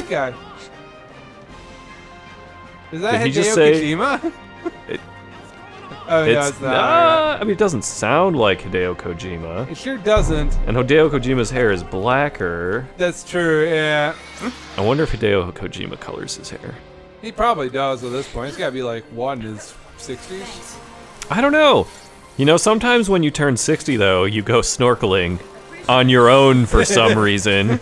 that guy? Is that Did he Hideo just say- Kojima? It- Oh, no, it's not. I mean, it doesn't sound like Hideo Kojima. It sure doesn't. And Hideo Kojima's hair is blacker. That's true, yeah. I wonder if Hideo Kojima colors his hair. He probably does at this point. He's got to be like, what, in his 60s? I don't know. You know, sometimes when you turn 60, though, you go snorkeling on your own for some reason.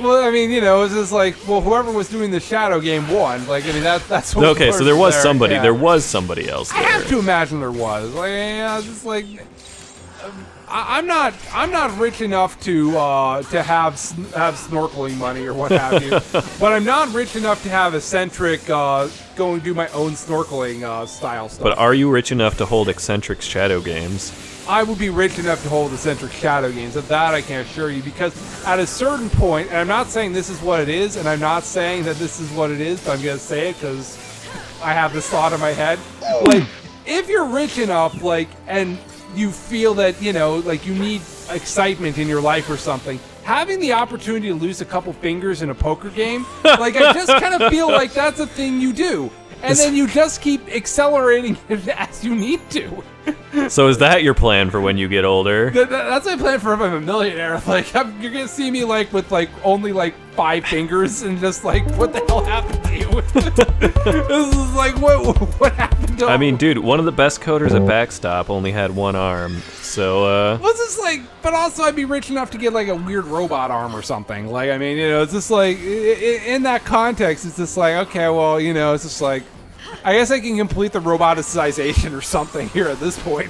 Well, I mean, you know, it's just like, well, whoever was doing the Shadow game won. Like, I mean, that's what. Okay, so there was there. somebody. Yeah. There was somebody else there. I have to imagine there was. Like, yeah, just like, I'm not rich enough to have snorkeling money or what have you, but I'm not rich enough to have eccentric go and do my own snorkeling style stuff. But are you rich enough to hold eccentric shadow games? I would be rich enough to hold eccentric shadow games. Of that I can assure you, because at a certain point, and I'm not saying this is what it is, and I'm not saying that this is what it is, but I'm gonna say it because I have this thought in my head. Like, if you're rich enough, like, and you feel that, you know, like you need excitement in your life or something, having the opportunity to lose a couple fingers in a poker game, like, I just kind of feel like that's a thing you do. And then you just keep accelerating it as you need to. So is that your plan for when you get older? That's my plan for if I'm a millionaire. Like, you're gonna see me like with like only like 5 fingers and just like, what the hell happened to you? This is like, what happened to? I mean, dude, one of the best coders at Backstop only had one arm, so Well, it's just like, but also I'd be rich enough to get like a weird robot arm or something. Like, I mean, you know, it's just like in that context, it's just like, okay, well, you know, it's just like, I guess I can complete the roboticization or something here at this point.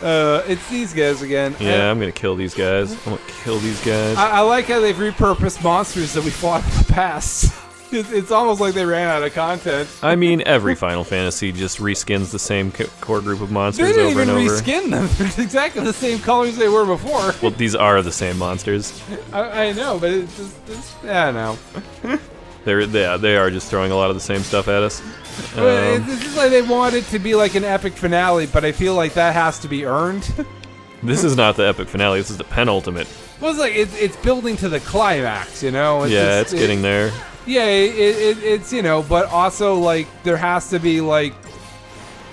It's these guys again. Yeah, I'm gonna kill these guys. I'm gonna kill these guys. I like how they've repurposed monsters that we fought in the past. It's almost like they ran out of content. I mean, every Final Fantasy just reskins the same core group of They monsters didn't over even and over. reskin them. They're exactly the same colors they were before. Well, these are the same monsters. I know, but it's just I don't know. They are just throwing a lot of the same stuff at us. It's just like they want it to be like an epic finale, but I feel like that has to be earned. This is not the epic finale. This is the penultimate. Well, it's like it's building to the climax, you know. It's getting there. Yeah, it's, you know, but also like there has to be like,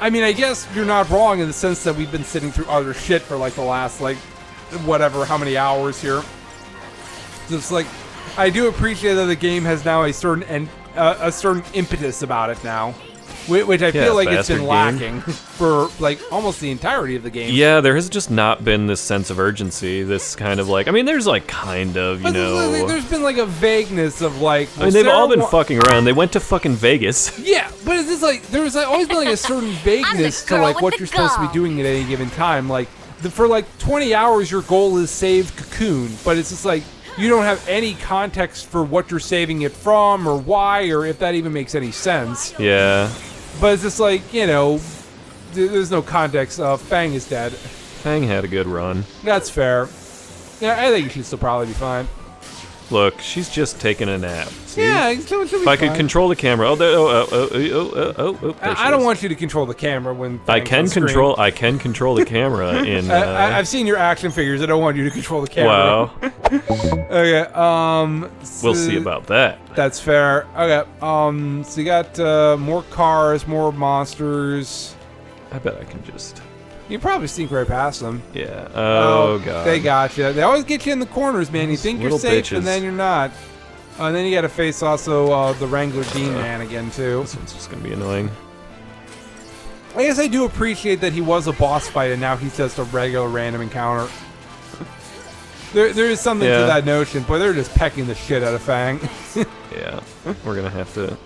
I mean, I guess you're not wrong in the sense that we've been sitting through other shit for like the last like whatever how many hours here. Just like, I do appreciate that the game has now a certain impetus about it now, which I feel like it's been lacking for like almost the entirety of the game. Yeah, there has just not been this sense of urgency. This kind of like, I mean, there's like kind of, you know. There's been like a vagueness of like. I mean, they've all been fucking around. They went to fucking Vegas. Yeah, but it's just like there's like, always been like a certain vagueness to like what you're supposed to be doing at any given time. Like for like 20 hours, your goal is save Cocoon, but it's just like you don't have any context for what you're saving it from or why or if that even makes any sense. Yeah. But it's just like, you know, there's no context. Fang is dead. Fang had a good run. That's fair. Yeah, I think she'd still probably be fine. Look, she's just taking a nap. See? Yeah, she'll be if I could fine. control the camera. There I don't want you to control the camera when I Fang's can on screen. control. I can control the camera in. I've seen your action figures. I don't want you to control the camera. Wow. Okay. We'll see about that. That's fair. Okay. So you got more cars, more monsters. I bet I can just. You probably sneak right past them. Yeah. Oh god. They got you. They always get you in the corners, man. You think you're Little safe, bitches. and then you're not. And then you got to face also the Wrangler Dean Man again too. This one's just gonna be annoying. I guess I do appreciate that he was a boss fight, and now he's just a regular random encounter. There is something to that notion, but they're just pecking the shit out of Fang. Yeah. We're gonna have to.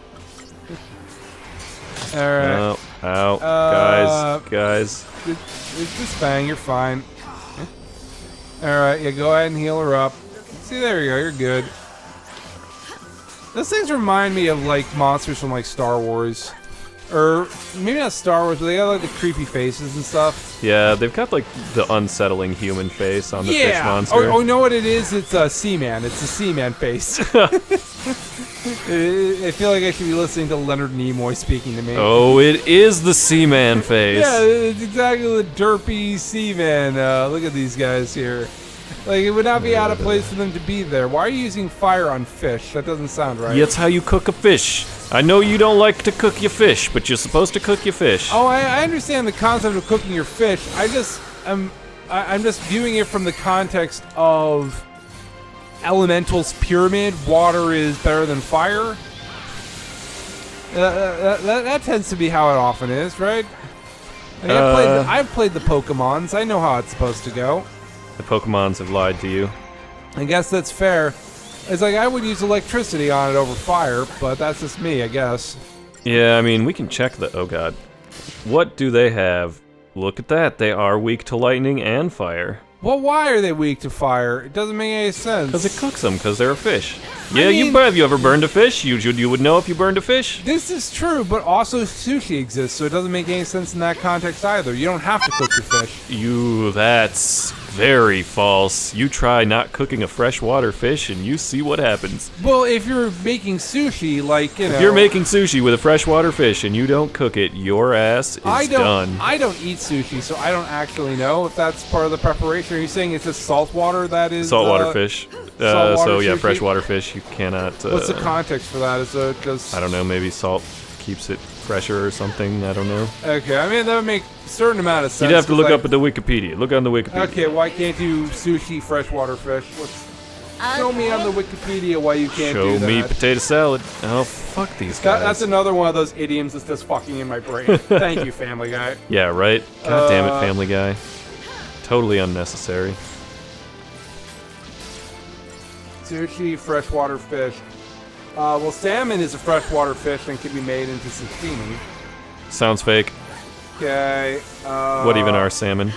All right. Ow. Guys. It's just Fang. You're fine. All right. Yeah. Go ahead and heal her up. See, there you go. You're good. Those things remind me of like monsters from like Star Wars, or maybe not Star Wars, but they got like the creepy faces and stuff. Yeah, they've got like the unsettling human face on the fish monster. Oh, you know what it is? It's a Seaman. It's a Seaman face. I feel like I should be listening to Leonard Nimoy speaking to me. Oh, it is the Seaman face. Yeah, it's exactly the derpy Seaman. Look at these guys here. Like, it would not be out of place for them to be there. Why are you using fire on fish? That doesn't sound right. Yeah, that's how you cook a fish. I know you don't like to cook your fish, but you're supposed to cook your fish. Oh, I understand the concept of cooking your fish. I'm just viewing it from the context of Elemental's pyramid. Water is better than fire. That tends to be how it often is, right? Like, I've played the Pokemons. I know how it's supposed to go. The Pokemons have lied to you. I guess that's fair. It's like I would use electricity on it over fire, but that's just me, I guess. Yeah, I mean, we can check the... Oh, God. What do they have? Look at that. They are weak to lightning and fire. Well, why are they weak to fire? It doesn't make any sense. Because it cooks them, because they're a fish. Yeah, have you ever burned a fish? You would know if you burned a fish. This is true, but also sushi exists, so it doesn't make any sense in that context either. You don't have to cook your fish. That's very false. You try not cooking a freshwater fish and you see what happens. Well, if you're making sushi, like, you know... If you're making sushi with a freshwater fish and you don't cook it, your ass is done. I don't eat sushi, so I don't actually know if that's part of the preparation. Are you saying it's just saltwater that is... Saltwater fish. Saltwater yeah, sushi? Freshwater fish, you cannot... What's the context for that? Is it just... I don't know, maybe salt keeps it fresher or something, I don't know. Okay, I mean, that would make a certain amount of sense. You'd have to look up at the Wikipedia. Look on the Wikipedia. Okay, why can't you sushi freshwater fish? Show me on the Wikipedia why you can't do that. Show me potato salad. Oh, fuck these guys. That's another one of those idioms that's just fucking in my brain. Thank you, Family Guy. Yeah, right? God damn it, Family Guy. Totally unnecessary. Sushi, freshwater fish. Well, salmon is a freshwater fish and can be made into sashimi. Sounds fake. Okay. What even are salmon?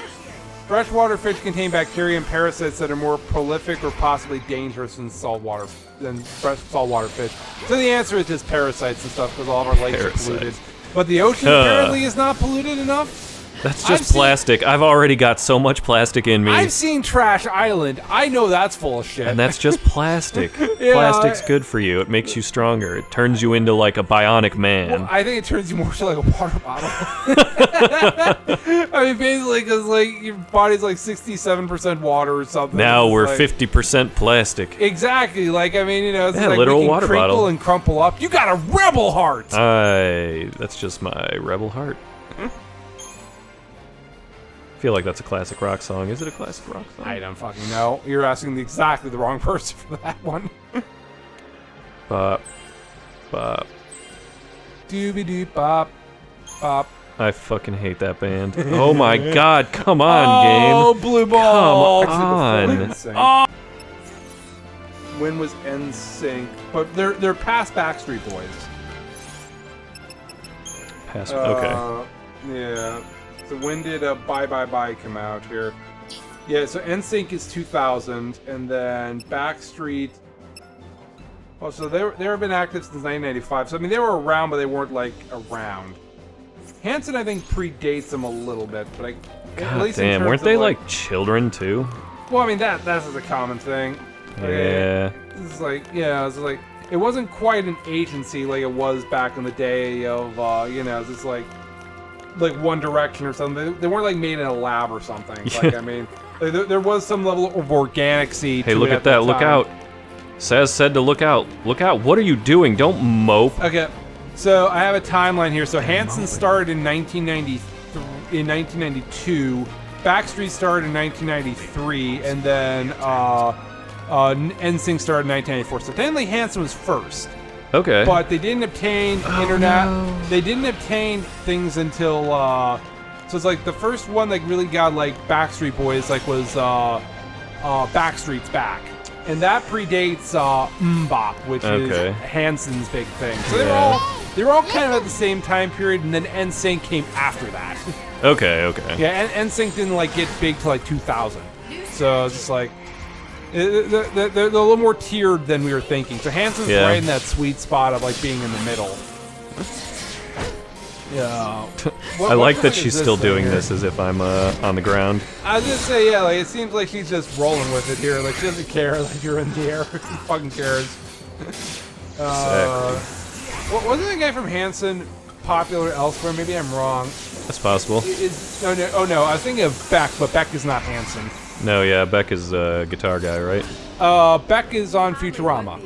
Freshwater fish contain bacteria and parasites that are more prolific or possibly dangerous than saltwater fish. So the answer is just parasites and stuff because all of our lakes are polluted. But the ocean apparently is not polluted enough. That's just plastic. I've already got so much plastic in me. I've seen Trash Island. I know that's full of shit. And that's just plastic. Yeah, Plastic's good for you. It makes you stronger. It turns you into like a bionic man. Well, I think it turns you more to like a water bottle. I mean, basically, because like your body's like 67% water or something. Now we're like, 50% plastic. Exactly. Like, I mean, you know, it's like literal we can water crinkle bottle. and crumple up. You got a rebel heart. That's just my rebel heart. I feel like that's a classic rock song. Is it a classic rock song? I don't fucking know. You're asking exactly the wrong person for that one. Bop. Bop. Doobie-doo bop. Bop. I fucking hate that band. Oh my god, come on, game. Oh, blue ball. Come on. When was NSYNC? But they're past Backstreet Boys. Okay. Yeah. So when did Bye Bye Bye come out here? Yeah, so NSYNC is 2000, and then Backstreet... Oh, so they've been active since 1995. So, I mean, they were around, but they weren't, like, around. Hanson, I think, predates them a little bit, but at least damn, weren't they, like, children, too? Well, I mean, that's a common thing. Yeah. This is like, yeah, it's like... It wasn't quite an agency like it was back in the day of, you know, it's like One Direction or something. They weren't like made in a lab or something. Like, I mean, there was some level of organic seed. Hey, look at that! Look out! Saz said to look out. Look out! What are you doing? Don't mope. Okay, so I have a timeline here. So Hanson started in 1992. Backstreet started in 1993, and then NSYNC started in 1994. So technically, Hanson was first. Okay. But they didn't obtain internet. No. They didn't obtain things until so it's like the first one that really got like Backstreet Boys like was Backstreet's Back, and that predates Mbop, which is Hanson's big thing. So they were all kind of at the same time period, and then NSYNC came after that. Okay. Yeah, and NSYNC didn't like get big till like 2000. So it's just like. They're a little more tiered than we were thinking. So Hanson's right in that sweet spot of like being in the middle. Yeah. I like that she's still doing this as if I'm on the ground. I was gonna say, yeah, like it seems like she's just rolling with it here. Like she doesn't care. Like you're in the air. Who fucking cares? Wasn't the guy from Hanson popular elsewhere? Maybe I'm wrong. That's possible. Oh no, I was thinking of Beck, but Beck is not Hanson. No, yeah, Beck is a guitar guy, right? Beck is on Futurama.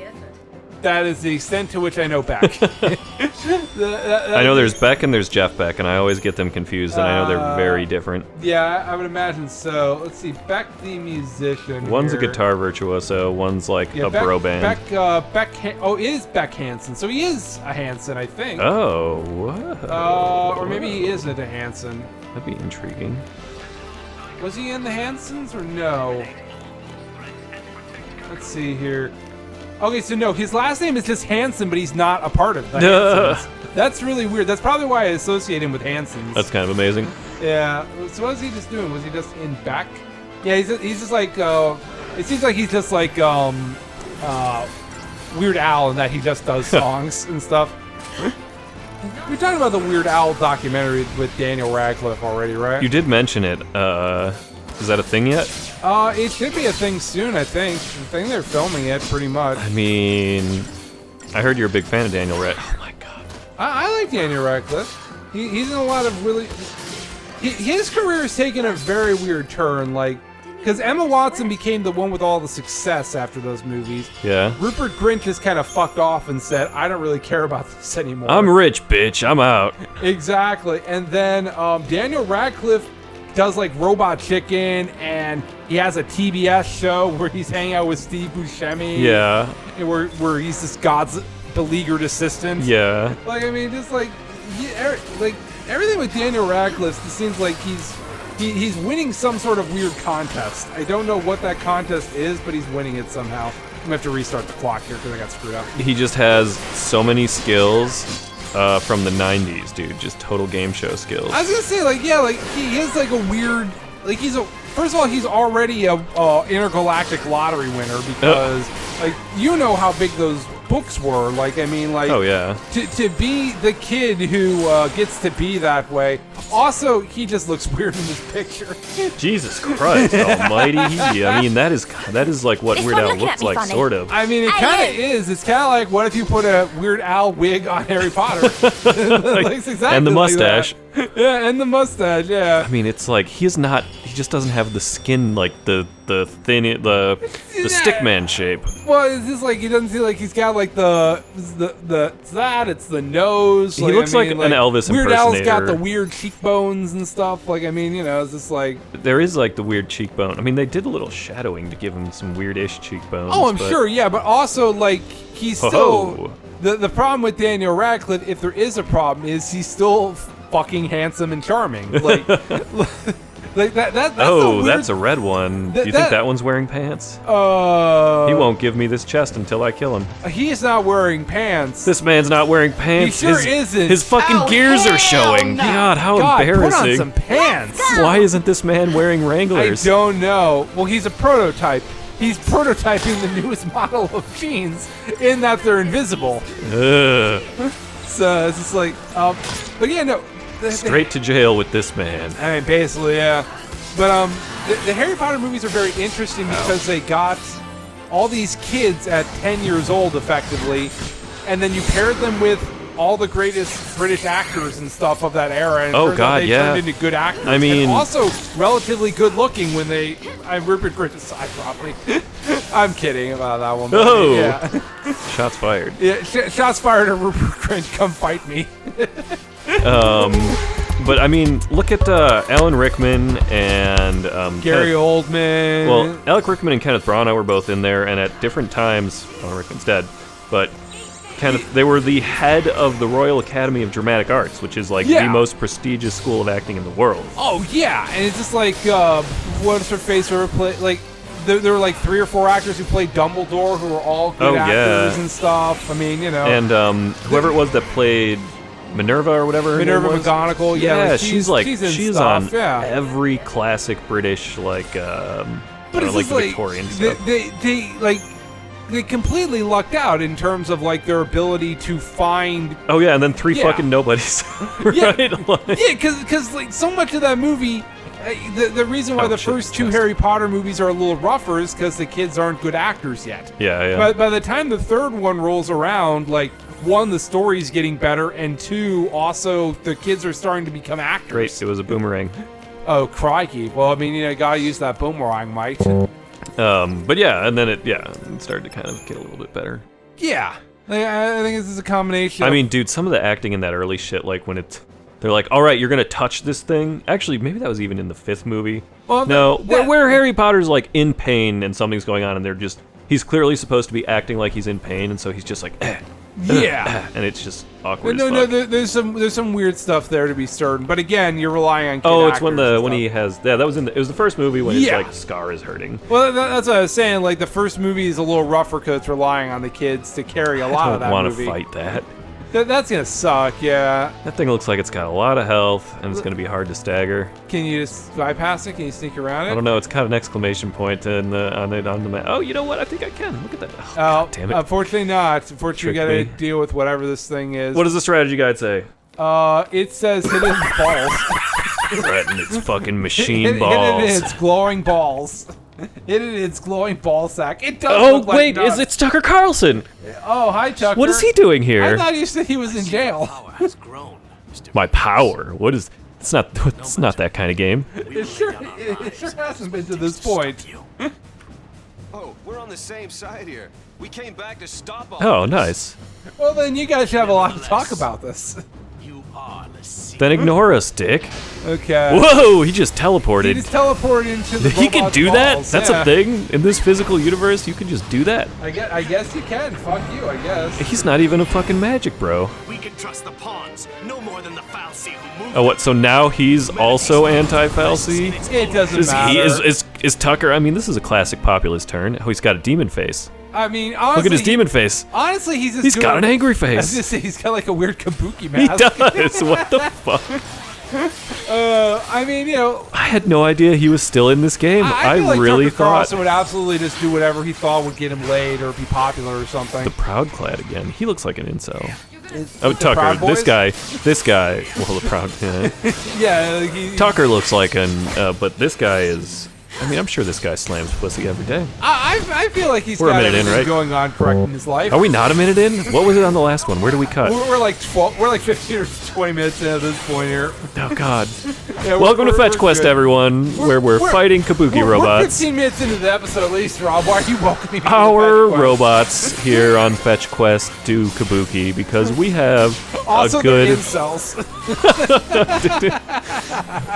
That is the extent to which I know Beck. I know there's Beck and there's Jeff Beck, and I always get them confused, and I know they're very different. Yeah, I would imagine so. Let's see, Beck the musician. One's here. a guitar virtuoso, one's like a bro band. It is Beck Hansen. So he is a Hansen, I think. Oh, what? Or maybe he isn't a Hansen. That'd be intriguing. Was he in the Hansons or no? Let's see here. Okay, so no, his last name is just Hansen, but he's not a part of the Hansons. That's really weird. That's probably why I associate him with Hansons. That's kind of amazing. Yeah. So what was he just doing? Was he just in Beck? Yeah, he's just like. It seems like he's just like Weird Al in that he just does songs and stuff. We talked about the Weird Al documentary with Daniel Radcliffe already, right? You did mention it. Is that a thing yet? It should be a thing soon, I think. I think they're filming it pretty much. I mean, I heard you're a big fan of Daniel Radcliffe. Oh my god. I like Daniel Radcliffe. He's in a lot of really... His career has taken a very weird turn, like... Because Emma Watson became the one with all the success after those movies. Yeah. Rupert Grint just kind of fucked off and said, I don't really care about this anymore. I'm rich, bitch. I'm out. Exactly. And then Daniel Radcliffe does like Robot Chicken, and he has a TBS show where he's hanging out with Steve Buscemi. Yeah. Where he's this God's beleaguered assistant. Yeah. Like, I mean, just like everything with Daniel Radcliffe, it seems like he's winning some sort of weird contest. I don't know what that contest is, but he's winning it somehow. I'm gonna have to restart the clock here because I got screwed up. He just has so many skills from the 90s, dude. Just total game show skills. I was gonna say, like, yeah, like he is like a weird, like first of all, he's already a intergalactic lottery winner because, like, you know how big those books were. Like, I mean, like, oh yeah, to be the kid who gets to be that way. Also, he just looks weird in this picture. Jesus Christ Almighty! I mean, that is like what Weird Al looks like, sort of. I mean, it kind of is. It's kind of like, what if you put a Weird Al wig on Harry Potter? Like, exactly and the mustache. Like yeah, and the mustache. Yeah. I mean, it's like he just doesn't have the skin like the stickman shape. Well, it's just like he doesn't seem like he's got like it's the nose. He looks like an Elvis Weird impersonator. Al's got the weird cheekbones and stuff. Like, I mean, you know, it's just like there is like the weird cheekbone. I mean, they did a little shadowing to give him some weirdish cheekbones. Oh, I'm sure, yeah, but also like he's still the problem with Daniel Radcliffe, if there is a problem, is he's still fucking handsome and charming. Like. Like that's that's a red one. Do you think that one's wearing pants? He won't give me this chest until I kill him. He's not wearing pants. This man's not wearing pants. He sure isn't. His fucking gears are showing. No. God, how Put embarrassing. on some pants. Why isn't this man wearing Wranglers? I don't know. Well, he's a prototype. He's prototyping the newest model of jeans in that they're invisible. Ugh. So it's just like, but yeah, no. Straight to jail with this man. I mean, basically, yeah. But the Harry Potter movies are very interesting because they got all these kids at 10 years old, effectively, and then you paired them with all the greatest British actors and stuff of that era. And they turned into good actors. I mean, and also relatively good looking when they. Rupert Grint aside, probably. I'm kidding about that one. Oh, yeah. Shots fired. Yeah, shots fired at Rupert Grint. Come fight me. But I mean, look at Alan Rickman and Gary Oldman. Well, Alec Rickman and Kenneth Branagh were both in there, and at different times, Alan Rickman's dead, but they were the head of the Royal Academy of Dramatic Arts, which is like the most prestigious school of acting in the world. Oh yeah, and it's just like what's her face ever played like. There were like 3 or 4 actors who played Dumbledore who were all good actors and stuff. I mean, you know. And whoever it was that played Minerva or whatever. Minerva McGonagall. Yeah, like she's on every classic British like but it's like the Victorian stuff. They completely lucked out in terms of like their ability to find. Oh yeah, and then 3 fucking nobodies. Right? Because like so much of that movie. The reason why the first 2 Harry Potter movies are a little rougher is because the kids aren't good actors yet. Yeah. But by the time the 3rd one rolls around, like, 1, the story's getting better, and 2, also, the kids are starting to become actors. Great, it was a boomerang. Oh, crikey. Well, I mean, you gotta use that boomerang, mate. But yeah, and then it started to kind of get a little bit better. Yeah. I think this is a combination. I mean, dude, some of the acting in that early shit, like when they're like, all right, you're gonna touch this thing. Actually, maybe that was even in the 5th movie. Well, no, where Harry Potter's like in pain and something's going on, and he's clearly supposed to be acting like he's in pain, and so he's just like, yeah, and it's just awkward. No, there's some weird stuff there to be certain, but again, you're relying on. Oh, it's when he has that was it was the first movie when his like scar is hurting. Well, that's what I was saying. Like the first movie is a little rougher because it's relying on the kids to carry a lot of that movie. I don't want to fight that. That's gonna suck, yeah. That thing looks like it's got a lot of health, and it's gonna be hard to stagger. Can you just bypass it? Can you sneak around it? I don't know. It's kind of an exclamation point on the map. Oh, you know what? I think I can. Look at that. Oh, God damn it. Unfortunately not. Unfortunately, you gotta deal with whatever this thing is. What does the strategy guide say? It says hit it in balls. Right in its fucking machine balls. Hit it in its glowing balls. Hit it in its glowing ball sack. It does. Oh look like wait, nuts. it's Tucker Carlson. Oh, hi Tucker. What is he doing here? I thought you said he was in jail. My power. What is? It's not that kind of game. It sure hasn't been to this point. Oh, we're on the same side here. We came back to stop all Oh, this. nice. Well, then you guys should have a lot to talk about this. Then ignore us, Dick. Okay. Whoa, he just teleported. He just teleported into the He can robot's do that? balls, That's yeah. a thing? In this physical universe, you can just do that? I guess you can. Fuck you, I guess. He's not even a fucking magic bro. We can trust the pawns, no more than the Falsey who moved. Oh, what? So now he's also anti-Falsey? It doesn't matter. Is Tucker? I mean, this is a classic populist turn. Oh, he's got a demon face. I mean, honestly, Look at his demon face. Honestly, He's got an angry I was face. gonna say he's got like a weird kabuki He mask. does. What the fuck? I mean, I had no idea he was still in this game. I feel like really Tucker thought. Carlson would absolutely just do whatever he thought would get him laid or be popular or something. The Proud Clad again. He looks like an incel. Is- Oh, the Proud Tucker. Boys? This guy. Well, the Proud. Yeah. Yeah, like he, Tucker looks like but this guy is. I mean, I'm sure this guy slams pussy every day. I feel like he's We're a got minute in, everything right? going on correct in his life. Are we not a minute in? What was it on the last one? Where do we cut? We're like 12. We're like 15 or 20 minutes in at this point here. Oh God! Yeah, Welcome to we're Fetch Quest, good. everyone, where we're fighting kabuki We're robots. 15 minutes into the episode at least, Rob. Why are you welcoming me? to Our Fetch Quest? robots here on Fetch Quest do kabuki because we have Also, a good they're incels.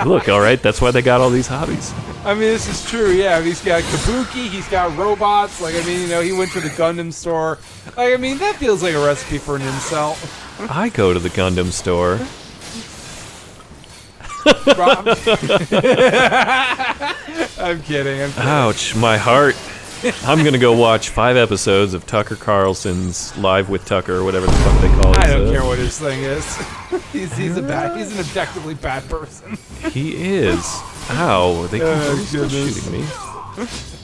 look. All right, that's why they got all these hobbies. I mean, this is true. Yeah, he's got kabuki. He's got robots. Like, I mean, he went to the Gundam store. Like, I mean, that feels like a recipe for an incel. I go to the Gundam store. Rob. I'm kidding. Ouch, my heart. I'm gonna go watch 5 episodes of Tucker Carlson's Live with Tucker, or whatever the fuck they call it. I don't care what his thing is. He's an objectively bad person. He is. Ow, they Oh, keep goodness. shooting me.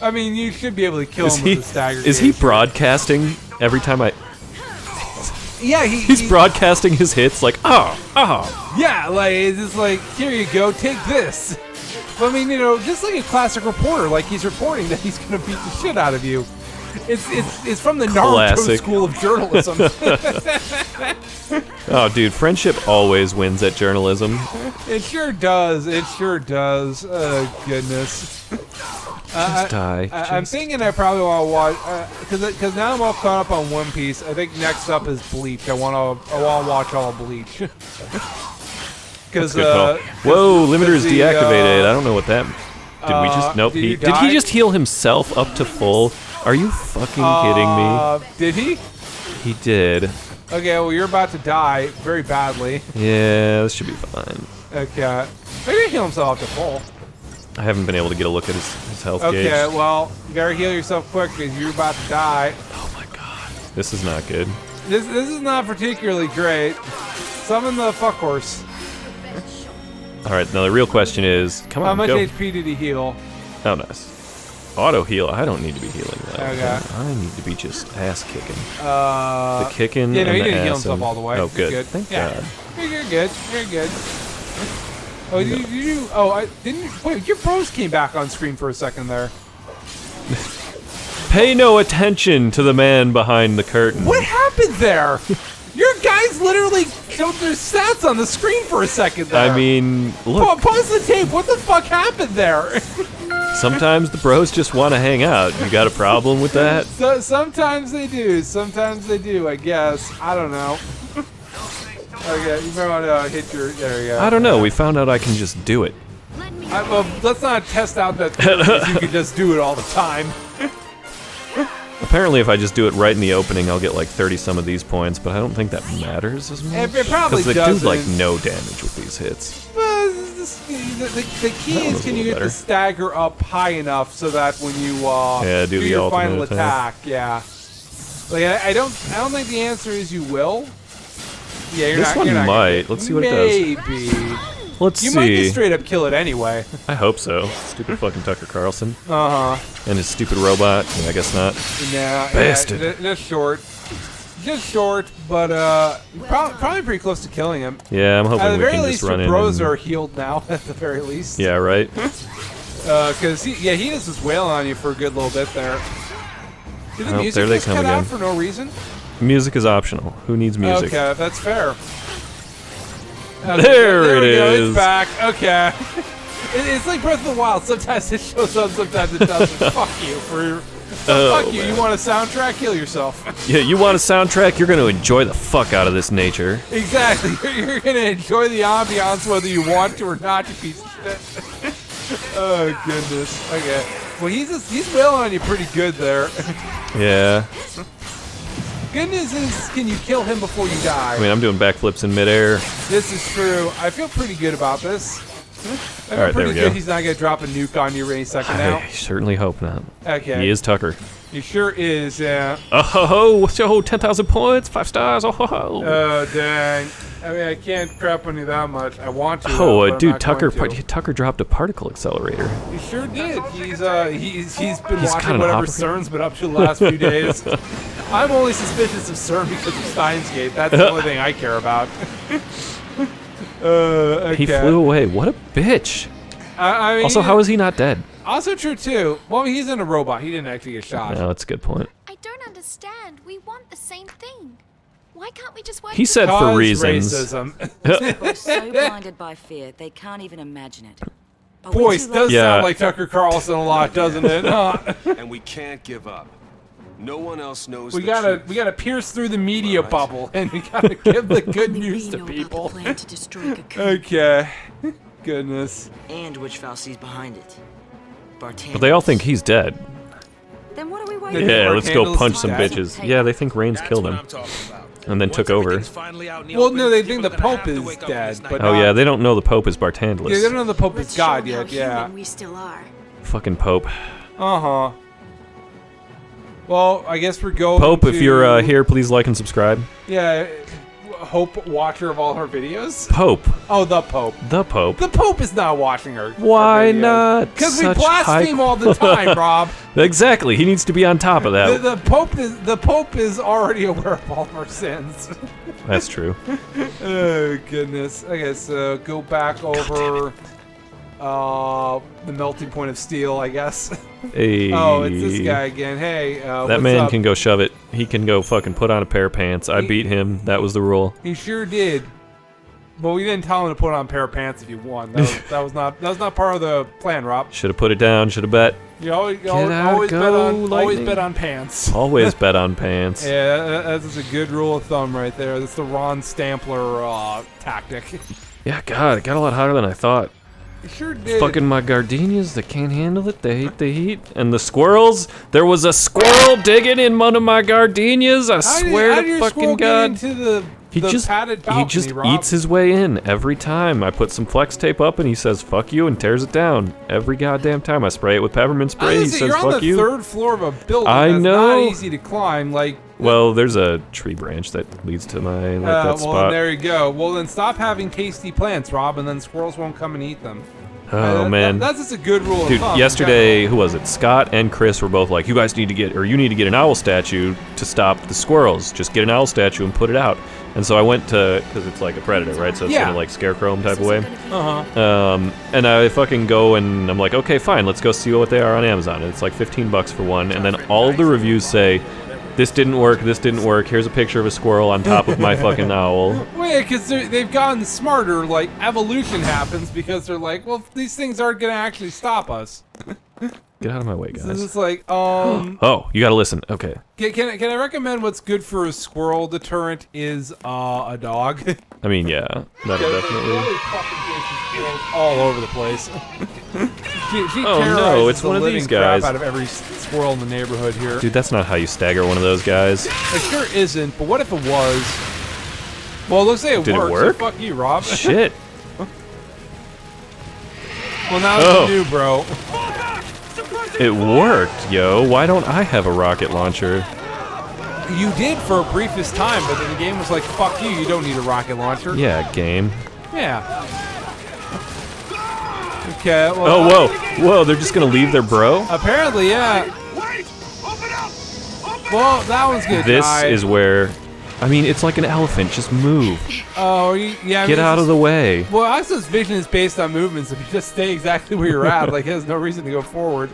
I mean, you should be able to kill him with a stagger. Is he gauge. broadcasting every time Yeah, he's broadcasting his hits like, oh. Yeah, like it's just like, here you go, take this. But, I mean, just like a classic reporter, like he's reporting that he's gonna beat the shit out of you. It's from the Naruto Classic. school of journalism. Oh, dude, friendship always wins at journalism. It sure does. It sure does. Oh goodness. Just die. I'm thinking I probably want to watch because now I'm all caught up on One Piece. I think next up is Bleach. I want to watch all of Bleach. Because Good call. Whoa, limiter is deactivated. I don't know what that. Did we just? Nope. did you Did die? he just heal himself up to full? Are you fucking kidding me? Did he? He did. Okay, well you're about to die very badly. Yeah, this should be fine. Okay, maybe he heal himself up to full. I haven't been able to get a look at his health Okay, gauge. well you better heal yourself quick because you're about to die. Oh my god, this is not good. This is not particularly great. Summon the fuck horse. All right, now the real question is, come on, How much go. HP did he heal? Oh, nice. Auto heal. I don't need to be healing that. Okay. I need to be just ass kicking. The kicking Yeah, no, and he the didn't heal ass himself and- all the way. Oh, He's good. Thank yeah. God. You're good. You're good. Oh, did you? Oh, I didn't. Wait, your bros came back on screen for a second there. Pay no attention to the man behind the curtain. What happened there? Your guys literally showed their stats on the screen for a second there. I mean, look. Pause the tape. What the fuck happened there? Sometimes the bros just want to hang out. You got a problem with that? So, sometimes they do. Sometimes they do, I guess. I don't know. Okay, you might want to hit your... There you go. I don't know. We found out I can just do it. Well, let's not test out that you can just do it all the time. Apparently, if I just do it right in the opening, I'll get like 30 some of these points, but I don't think that matters as much. It probably Because they doesn't. do like no damage with these hits. Well, the key is, can you get the stagger up high enough so that when you do the your ultimate final attack. yeah. Like I don't think the answer is you will. Yeah, you're This not. one You're not might. Let's see what it does. Maybe. Let's You see. might just straight up kill it anyway. I hope so. Stupid fucking Tucker Carlson. Uh-huh. And his stupid robot. Yeah, I guess not. Yeah, Bastard. Just short. Just short, but probably pretty close to killing him. Yeah, I'm At hoping the we very can least, just run your in. bros And... are healed now. At the very least. Yeah, right? Because he just was wailing on you for a good little bit there. Did the Oh, music there they just come cut out again. for no reason? Music is optional. Who needs music? Okay, that's fair. There it we go, is. It's back. Okay. It's like Breath of the Wild. Sometimes it shows up, sometimes it doesn't. Fuck you for. Fuck you. Man. You want a soundtrack? Kill yourself. Yeah, you want a soundtrack? You're going to enjoy the fuck out of this nature. Exactly. You're gonna enjoy the ambiance whether you want to or not. You piece of shit. Oh goodness. Okay. Well, he's wailing on you pretty good there. Yeah. Good news is, can you kill him before you die? I mean, I'm doing backflips in midair. This is true. I feel pretty good about this. I feel Alright, there pretty we good go. he's not going to drop a nuke on you any second now. I certainly hope not. Okay. He is Tucker. He sure is, yeah. Oh ho ho! So 10,000 points, 5 stars. Oh ho ho! Oh, dang. I mean, I can't crap on you that much. I want to. Oh, but I'm dude, not Tucker going to. Tucker dropped a particle accelerator. He sure did. He's been He's got watching an whatever opera- CERN's been up to the last few days. I'm only suspicious of CERN because of Steins Gate. That's the only thing I care about. Okay. He flew away. What a bitch! I mean, Also, how is he not dead? Also true too. Well, he's in a robot. He didn't actually get shot. No, that's a good point. I don't understand. We want the same thing. Why can't we just work He said Cause for reasons. racism. We're so blinded by fear, they can't even imagine it. But we're Voice too does Yeah. sound like Tucker Carlson a lot, doesn't it? And we can't give up. No one else knows we the gotta truth. pierce through the media bubble, and we gotta give the good news to know about people. the plan to destroy Cocoon, Okay. Goodness. And which Falsi's behind it. Bartenders. But they all think he's dead. Then what are we They waiting think Yeah, Mark let's go Handel's punch some dead. bitches. Yeah, they think Reigns That's killed what him. I'm talking about. And then Once took over. everything's finally out in the Well, open, no, they people think the are gonna Pope have to is wake up dead, this night. but Oh yeah, they don't know the Pope is Bartandless. Yeah, they don't know the Pope Let's is show God them how yet. Yeah. human we still are. Fucking Pope. Uh huh. Well, I guess we're going. Pope, to, if you're here, please like and subscribe. Yeah. Hope watcher of all her videos. Pope. Oh, the Pope. The Pope. The Pope is not watching her. Why not? Because we Such blaspheme high- all the time, Rob. Exactly. He needs to be on top of that. The Pope is already aware of all of our sins. That's true. Oh goodness. Okay, so go back over the melting point of steel, I guess. Hey. Oh, it's this guy again. Hey, That what's man up? can go shove it. He can go fucking put on a pair of pants. I beat him. That was the rule. He sure did. But we didn't tell him to put on a pair of pants if you won. That was not part of the plan, Rob. Should have put it down. Should have bet. You always, out, always bet go, on Lightning. pants. Always bet on pants. Yeah, that's a good rule of thumb right there. That's the Ron Stampler tactic. Yeah, God, it got a lot hotter than I thought. It sure did. Fucking my gardenias, they can't handle it. They hate the heat. And the squirrels, there was a squirrel digging in one of my gardenias. I swear how to did your fucking squirrel God. get into He the just padded balcony, Rob? eats his way in every time. I put some flex tape up and he says "fuck you" and tears it down every goddamn time. I spray it with peppermint spray. He Honestly, says you're on "fuck the you." third floor of a building. I that's know. not easy to climb. Like, Well, there's a tree branch that leads to my that well, spot. there you go. Well, then stop having tasty plants, Rob, and then squirrels won't come and eat them. Oh man. That's just a good rule of Dude, thumb. yesterday, who was it? Scott and Chris were both like, you guys need to get, or you need to get an owl statue to stop the squirrels. Just get an owl statue and put it out. And so I went to, because it's like a predator, right? So it's Yeah. kind of like scarecrow type of way. Uh-huh. And I fucking go and I'm like, okay, fine, let's go see what they are on Amazon. And it's like $15 for one. And then all the reviews say, This didn't work. This didn't work. Here's a picture of a squirrel on top of my fucking owl. Wait, because they've gotten smarter. Like, evolution happens because they're like, well, these things aren't going to actually stop us. Get out of my way, So guys. it's like, Oh, you gotta listen. Okay. Can I recommend what's good for a squirrel deterrent is a dog? I mean, yeah, that'll definitely. All over the place. she Oh, no, terrorizes it's the one of living these guys. crap out of every squirrel in the neighborhood here. Dude, that's not how you stagger one of those guys. It sure isn't, but what if it was? Well, it looks like it Did it worked. work? So fuck you, Rob. Shit. Well, now Oh. it's new, bro. It worked, yo. Why don't I have a rocket launcher? You did for a briefest time, but then the game was like, fuck you, you don't need a rocket launcher. Yeah, game. Yeah. Okay, well... Oh, whoa. Whoa, they're just gonna leave their bro? Apparently, yeah. Wait! Open up! Well, that one's gonna This die. is where... I mean, it's like an elephant. Just move. Oh, yeah. Get out of the way. Well, Axel's vision is based on movements. If you just stay exactly where you're at, like, he has no reason to go forward.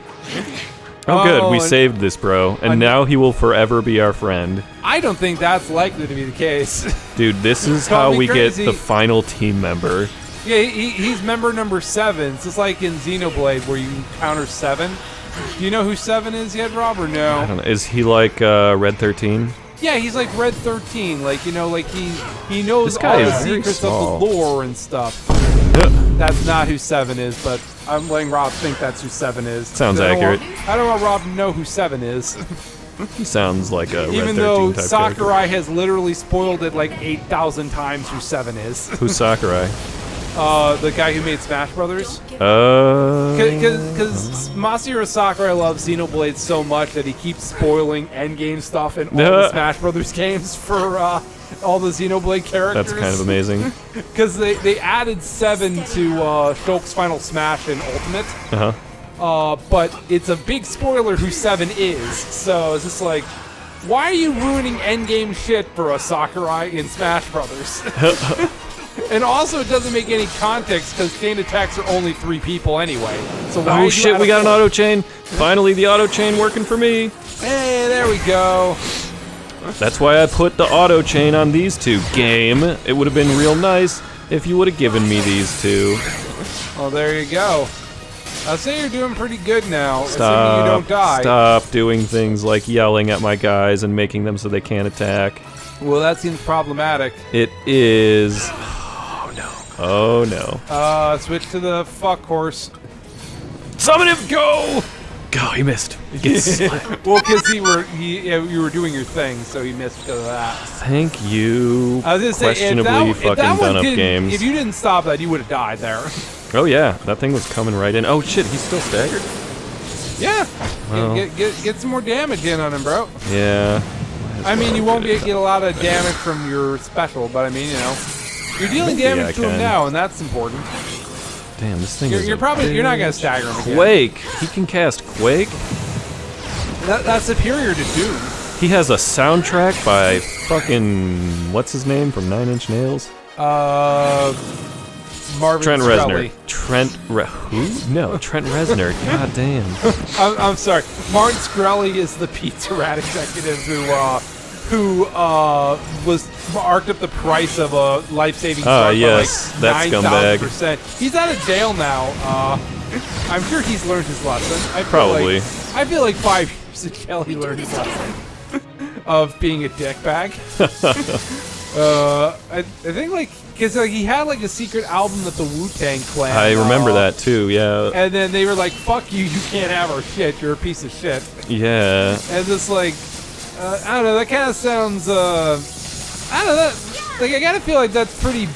Oh, good. We and- saved this bro. And now he will forever be our friend. I don't think that's likely to be the case. Dude, this is Call how me we crazy. get the final team member. Yeah, he's member number 7. It's just like in Xenoblade where you encounter 7. Do you know who 7 is yet, Rob, or no? I don't know. Is he like Red 13? Yeah, he's like Red 13. Like, you know, like he knows This guy all is the very secrets small. of the lore and stuff. That's not who 7 is, but I'm letting Rob think that's who 7 is. Sounds I don't accurate. want- I don't want Rob to know who 7 is. He sounds like a Red Even 13 though type Sakurai character. has literally spoiled it like 8,000 times who 7 is. Who's Sakurai? The guy who made Smash Brothers. Because Masahiro Sakurai loves Xenoblade so much that he keeps spoiling endgame stuff in all the Smash Brothers games for all the Xenoblade characters. That's kind of amazing. Because they added 7 to Shulk's Final Smash and Ultimate. Uh-huh. But it's a big spoiler who 7 is. So it's just like, why are you ruining endgame shit for a Sakurai in Smash Brothers? And also, it doesn't make any context because chain attacks are only 3 people anyway. So why Oh shit, we got an auto chain. Finally, the auto chain working for me. Hey, there we go. That's why I put the auto chain on these two. Game. It would have been real nice if you would have given me these two. Well, there you go. I'll say you're doing pretty good now, assuming you don't die. Stop doing things like yelling at my guys and making them so they can't attack. Well, that seems problematic. It is. Oh no. Switch to the fuck horse. Summon him! Go! Go, he missed. Get slapped. Well, because you were doing your thing, so he missed because of that. Thank you. I was gonna say, Questionably if fucking that one done up didn't, games. if you didn't stop that, you would have died there. Oh yeah, that thing was coming right in. Oh shit, he's still staggered? Yeah. Well. Get some more damage in on him, bro. Yeah. I mean, you won't get a lot of damage from your special, but I mean, you know, you're dealing Maybe I damage to him can. now, and that's important. Damn, this thing is You're not gonna stagger him again. Quake. He can cast Quake. That's superior to Doom. He has a soundtrack by fucking what's his name from 9 Inch Nails? Marvin Trent Shkreli. Reznor. Who? No, Trent Reznor. God damn. I'm sorry. Martin Shkreli is the Pizza Rat executive who was marked up the price of a life-saving drug yes, by that like scumbag. 9,000%. He's out of jail now. I'm sure he's learned his lesson. Probably. I feel like 5 years in jail he learned his lesson of being a dickbag. I think like because like he had like a secret album that the Wu-Tang Clan. I remember that too. Yeah. And then they were like, "Fuck you! You can't have our shit. You're a piece of shit." Yeah. And it's like, I don't know. That kind of sounds. I don't know. Like I gotta feel like that's pretty.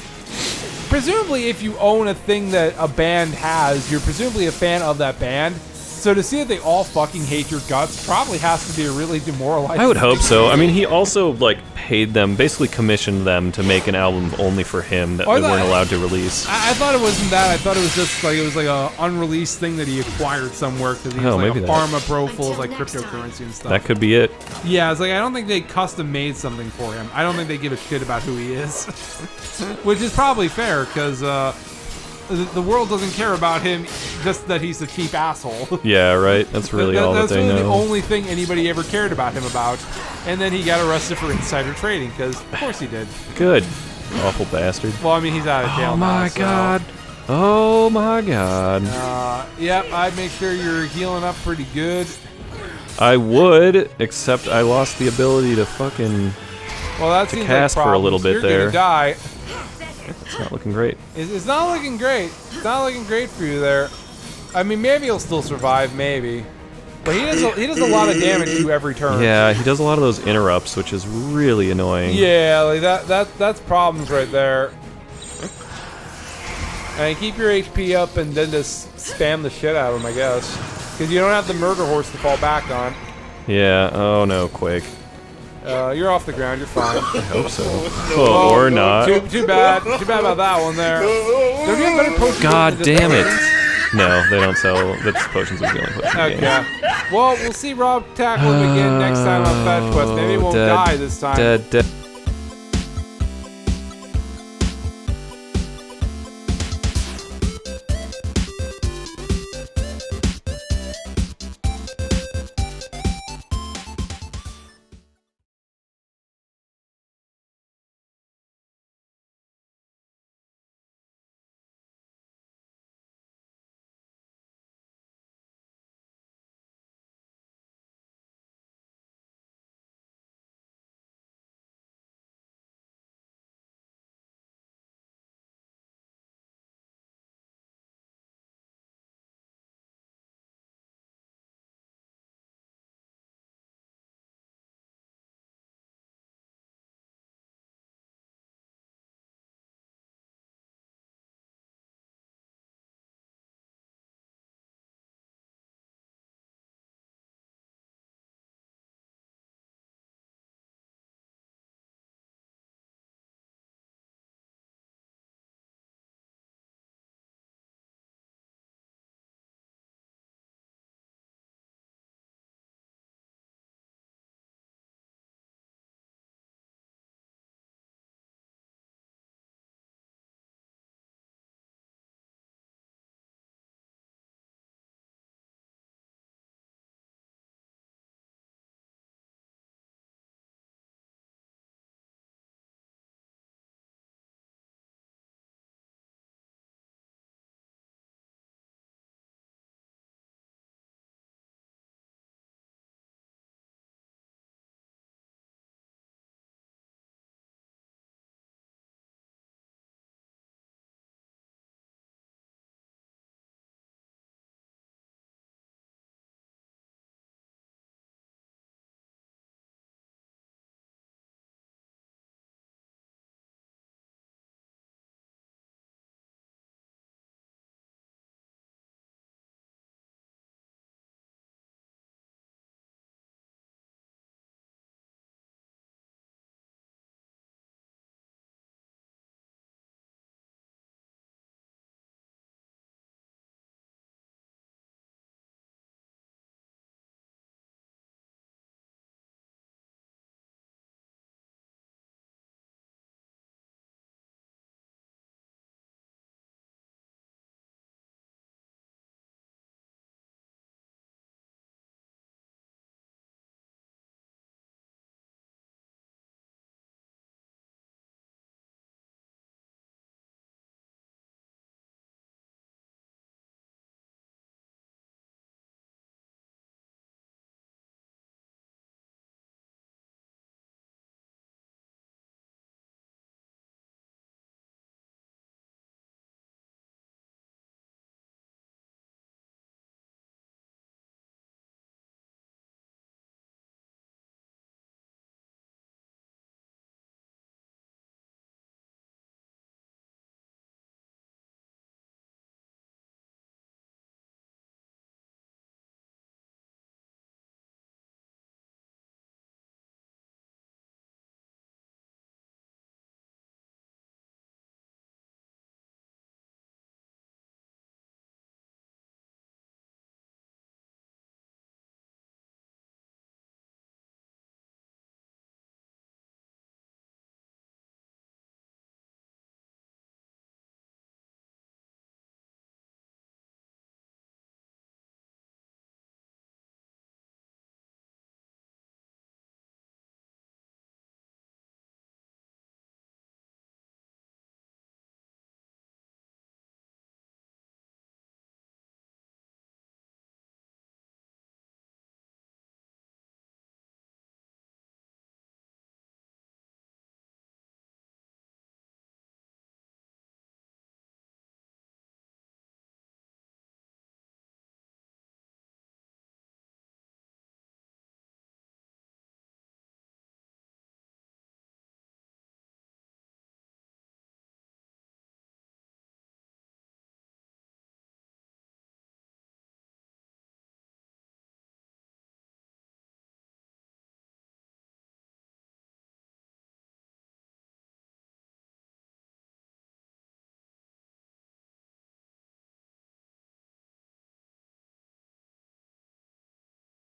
Presumably, if you own a thing that a band has, you're presumably a fan of that band. So to see that they all fucking hate your guts probably has to be a really demoralizing. I would hope so. I experience. mean, he also like paid them, basically commissioned them to make an album only for him that Oh, I they thought- weren't allowed to release. I thought it wasn't that. I thought it was just like it was like a unreleased thing that he acquired somewhere because he was Oh, like maybe a that. pharma bro full of like Until next cryptocurrency and stuff. That could be it. Yeah, it's like I don't think they custom made something for him. I don't think they give a shit about who he is, which is probably fair because the world doesn't care about him just that he's a cheap asshole. Yeah, right. That's really all that That's they really know. the only thing anybody ever cared about him about. And then he got arrested for insider trading, because of course he did. Good. Awful bastard. Well, I mean, he's out of jail Oh now. my so- god. Oh my god. Yep, I'd make sure you're healing up pretty good. I would, except I lost the ability to fucking... Well, that seems cast like for a little problems. bit You're there. gonna die. It's not looking great. It's not looking great. It's not looking great for you there. I mean, maybe he'll still survive, maybe. But he does a lot of damage to every turn. Yeah, he does a lot of those interrupts, which is really annoying. Yeah, like that's problems right there. And keep your HP up and then just spam the shit out of him, I guess. Because you don't have the murder horse to fall back on. Yeah, oh no, Quake. You're off the ground, you're fine. I hope so. Oh, or not. Too bad. Too bad about that one there. Don't you have better potions? God than just damn it. potions? No, they don't sell. That's potions are the only potion in the game. Okay. Well, we'll see Rob tackle him again next time on Fetch Quest. Maybe he won't Dead. die this time. Dead.